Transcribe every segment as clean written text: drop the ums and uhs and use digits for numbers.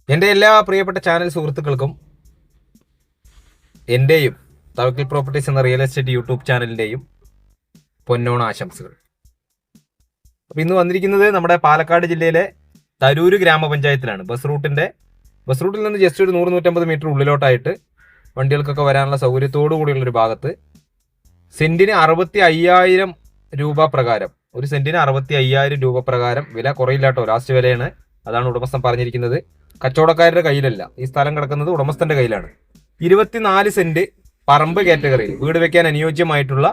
എൻ്റെ എല്ലാ പ്രിയപ്പെട്ട ചാനൽ സുഹൃത്തുക്കൾക്കും എൻ്റെയും തവക്കൽ പ്രോപ്പർട്ടീസ് എന്ന റിയൽ എസ്റ്റേറ്റ് യൂട്യൂബ് ചാനലിൻ്റെയും പൊന്നോണ ആശംസകൾ. അപ്പോൾ ഇന്ന് വന്നിരിക്കുന്നത് നമ്മുടെ പാലക്കാട് ജില്ലയിലെ തരൂര് ഗ്രാമപഞ്ചായത്തിലാണ്. ബസ് റൂട്ടിൽ നിന്ന് ജസ്റ്റ് ഒരു 100-150 മീറ്റർ ഉള്ളിലോട്ടായിട്ട് വണ്ടികൾക്കൊക്കെ വരാനുള്ള സൗകര്യത്തോടു കൂടിയുള്ളൊരു ഭാഗത്ത് സെൻറ്റിന് 65,000 രൂപ പ്രകാരം, ഒരു സെൻറ്റിന് 65,000 രൂപ പ്രകാരം വില കുറയില്ലാട്ടോ, ലാസ്റ്റ് വിലയാണ്. അതാണ് ഉടമസ്ഥൻ പറഞ്ഞിരിക്കുന്നത്. കച്ചവടക്കാരുടെ കയ്യിലല്ല, ഈ സ്ഥലം കിടക്കുന്നത് ഉടമസ്ഥന്റെ കയ്യിലാണ്. 24 സെന്റ് പറമ്പ് കാറ്റഗറിയിൽ വീട് വെക്കാൻ അനുയോജ്യമായിട്ടുള്ള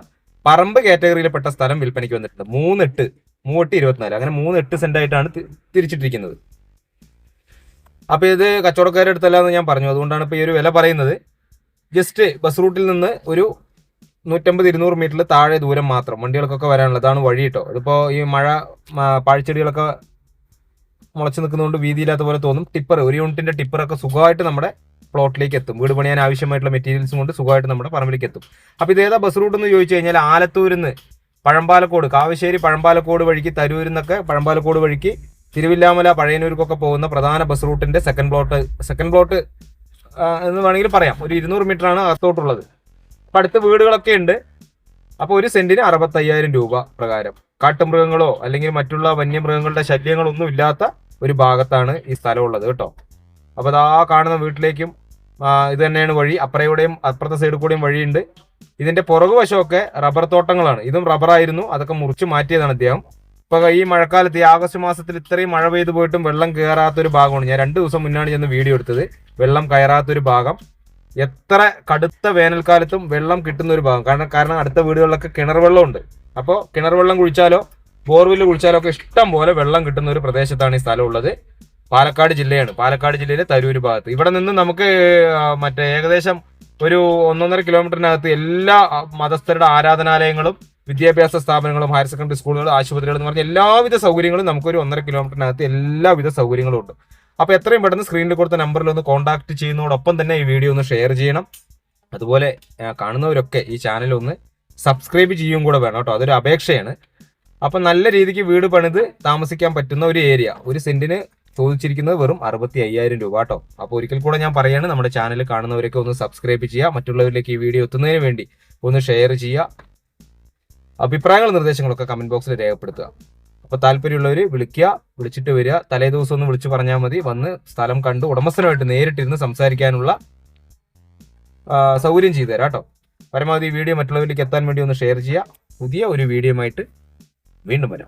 പറമ്പ് കാറ്റഗറിയിൽപ്പെട്ട സ്ഥലം വിൽപ്പനയ്ക്ക് വന്നിട്ടുണ്ട്. 3/8 അങ്ങനെ 3/8 സെന്റ് ആയിട്ടാണ് തിരിച്ചിട്ടിരിക്കുന്നത്. അപ്പൊ ഇത് കച്ചവടക്കാരുടെ അടുത്തല്ല എന്ന് ഞാൻ പറഞ്ഞു, അതുകൊണ്ടാണ് ഇപ്പൊ ഈ ഒരു വില പറയുന്നത്. ജസ്റ്റ് ബസ് റൂട്ടിൽ നിന്ന് ഒരു 150-200 മീറ്ററിൽ താഴെ ദൂരം മാത്രം വണ്ടികൾക്കൊക്കെ വരാനുള്ളതാണ് വഴി കേട്ടോ. അതിപ്പോ ഈ പാഴ്ചെടികളൊക്കെ മുളച്ചു നിൽക്കുന്നതുകൊണ്ട് വീതിയില്ലാത്ത പോലെ തോന്നും. ഒരു യൂണിറ്റിന്റെ ടിപ്പറൊക്കെ സുഖമായിട്ട് നമ്മുടെ പ്ലോട്ടിലേക്ക് എത്തും. വീട് പണിയാൻ ആവശ്യമായിട്ടുള്ള മെറ്റീരിയൽസും കൊണ്ട് സുഖമായിട്ട് നമ്മുടെ പറമ്പിലേക്ക് എത്തും. അപ്പോൾ ഇത് ഏതാ ബസ് റൂട്ട് എന്ന് ചോദിച്ചു കഴിഞ്ഞാൽ ആലത്തൂരിൽ നിന്ന് പഴമ്പാലക്കോട്, കാവശ്ശേരി പഴമ്പാലക്കോട് വഴിക്ക്, തരൂരിൽ നിന്നൊക്കെ പഴമ്പാലക്കോട് വഴിക്ക് തിരുവില്ലാമല പഴയന്നൂർക്കൊക്കെ പോകുന്ന പ്രധാന ബസ് റൂട്ടിന്റെ സെക്കൻഡ് പ്ലോട്ട് എന്ന് വേണമെങ്കിൽ പറയാം. ഒരു 200 മീറ്റർ ആണ് അകത്തോട്ടുള്ളത്. അപ്പം അടുത്ത വീടുകളൊക്കെ ഉണ്ട്. അപ്പോൾ ഒരു സെന്റിന് 65,000 രൂപ പ്രകാരം കാട്ടുമൃഗങ്ങളോ അല്ലെങ്കിൽ മറ്റുള്ള വന്യമൃഗങ്ങളുടെ ശല്യങ്ങളൊന്നും ഇല്ലാത്ത ഒരു ഭാഗത്താണ് ഈ സ്ഥലം ഉള്ളത് കേട്ടോ. അപ്പോൾ അതാ കാണുന്ന വീട്ടിലേക്കും ഇത് തന്നെയാണ് വഴി. അപ്പുറത്തെ സൈഡിൽ കൂടെയും വഴിയുണ്ട്. ഇതിന്റെ പുറകുവശമൊക്കെ റബ്ബർ തോട്ടങ്ങളാണ്. ഇതും റബ്ബറായിരുന്നു, അതൊക്കെ മുറിച്ച് മാറ്റിയതാണ് അദ്ദേഹം. ഇപ്പൊ ഈ മഴക്കാലത്ത്, ഈ ആഗസ്റ്റ് മാസത്തിൽ ഇത്രയും മഴ പെയ്തു പോയിട്ടും വെള്ളം കയറാത്തൊരു ഭാഗമാണ്. ഞാൻ 2 ദിവസം മുന്നാണ് ചെന്ന് വീഡിയോ എടുത്തത്. വെള്ളം കയറാത്തൊരു ഭാഗം, എത്ര കടുത്ത വേനൽക്കാലത്തും വെള്ളം കിട്ടുന്ന ഒരു ഭാഗം. കാരണം അടുത്ത വീടുകളിലൊക്കെ കിണർ വെള്ളമുണ്ട്. അപ്പോൾ കിണർ വെള്ളം കുഴിച്ചാലോ ബോർവെല്ല് കുഴിച്ചാലോ ഒക്കെ ഇഷ്ടം പോലെ വെള്ളം കിട്ടുന്ന ഒരു പ്രദേശത്താണ് ഈ സ്ഥലം ഉള്ളത്. പാലക്കാട് ജില്ലയാണ്. പാലക്കാട് ജില്ലയിലെ തരൂര് ഭാഗത്ത്. ഇവിടെ നിന്ന് നമുക്ക് ഏകദേശം ഒരു 1.5 കിലോമീറ്ററിനകത്ത് എല്ലാ മതസ്ഥരുടെ ആരാധനാലയങ്ങളും വിദ്യാഭ്യാസ സ്ഥാപനങ്ങളും ഹയർ സെക്കൻഡറി സ്കൂളുകളും ആശുപത്രികളും എന്ന് പറഞ്ഞ എല്ലാവിധ സൗകര്യങ്ങളും നമുക്കൊരു 1.5 കിലോമീറ്ററിനകത്ത് എല്ലാവിധ സൗകര്യങ്ങളും ഉണ്ട്. അപ്പോൾ എത്രയും പെട്ടെന്ന് സ്ക്രീനിൽ കൊടുത്ത നമ്പറിൽ ഒന്ന് കോൺടാക്ട് ചെയ്യുന്നതോടൊപ്പം തന്നെ ഈ വീഡിയോ ഒന്ന് ഷെയർ ചെയ്യണം. അതുപോലെ കാണുന്നവരൊക്കെ ഈ ചാനൽ ഒന്ന് സബ്സ്ക്രൈബ് ചെയ്യും കൂടെ വേണം കേട്ടോ, അതൊരു അപേക്ഷയാണ്. അപ്പം നല്ല രീതിക്ക് വീട് പണിത് താമസിക്കാൻ പറ്റുന്ന ഒരു ഏരിയ. ഒരു സെന്റിന് ചോദിച്ചിരിക്കുന്നത് വെറും 65,000 രൂപ കേട്ടോ. അപ്പോൾ ഒരിക്കൽ കൂടെ ഞാൻ പറയാണ്, നമ്മുടെ ചാനൽ കാണുന്നവരൊക്കെ ഒന്ന് സബ്സ്ക്രൈബ് ചെയ്യുക, മറ്റുള്ളവരിലേക്ക് ഈ വീഡിയോ എത്തുന്നതിന് വേണ്ടി ഒന്ന് ഷെയർ ചെയ്യുക. അഭിപ്രായങ്ങളും നിർദ്ദേശങ്ങളൊക്കെ കമന്റ് ബോക്സിൽ രേഖപ്പെടുത്തുക. അപ്പോൾ താല്പര്യമുള്ളവർ വിളിച്ചിട്ട് വരിക. തലേ ദിവസം ഒന്ന് വിളിച്ചു പറഞ്ഞാൽ മതി. വന്ന് സ്ഥലം കണ്ട് ഉടമസ്ഥനുമായിട്ട് നേരിട്ടിരുന്ന് സംസാരിക്കാനുള്ള സൗകര്യം ചെയ്തു തരാം കേട്ടോ. പരമാവധി ഈ വീഡിയോ മറ്റുള്ളവരിലേക്ക് എത്താൻ വേണ്ടി ഒന്ന് ഷെയർ ചെയ്യുക. പുതിയ ഒരു വീഡിയോ ആയിട്ട് വീണ്ടും വരാം.